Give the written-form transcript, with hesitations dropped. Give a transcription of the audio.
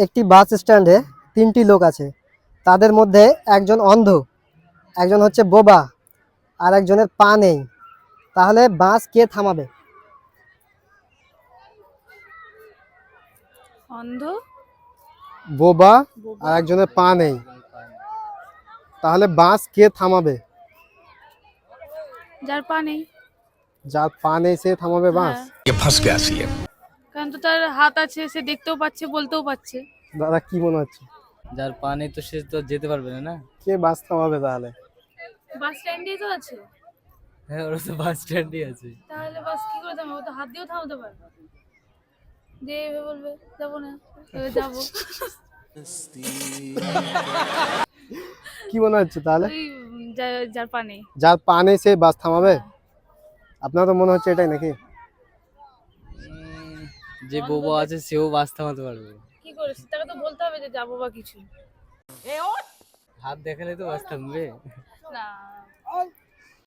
একটি বাস স্ট্যান্ডে তিনটি লোক আছে, তাদের মধ্যে একজন অন্ধ, একজন হচ্ছে বোবা, আর একজনের পা নেই। তাহলে বাস কে থামাবে? অন্ধ, বোবা বোবা, আর একজনের পা নেই, তাহলে বাস কে থামাবে? যার পা নেই। যার পা নেই সে থামাবে বাস? হ্যাঁ, ये फंस गया सी है। কারণ তো তার হাত আছে, সে দেখতেও পাচ্ছে, বলতেও পারছে। দাদা কি মনে হচ্ছে? যার পা নেই তো সে তো যেতে পারবে না, না? কে বাস থামাবে তাহলে? বাস স্ট্যান্ডেই তো আছে। হ্যাঁ, ওরা তো বাস স্ট্যান্ডই আছে। তাহলে বাস কি করে থামাবে? ও তো হাত দিয়েও থামাতে পারবে। দিয়ে এভাবে বলবে যাবো না, এবার যাবো। কি মনে হচ্ছে তাহলে? ওই যার পা নেই। যার পা নেই সে বাস থামাবে? আপনার তো মনে হচ্ছে এটাই নাকি? যে বোবা আছে সেও বাস থামাতে পারবে। কি করে? তাকে তো বলতে হবে যে যাবো বা কিছু। হাত দেখালে তো বাস থামবে। না,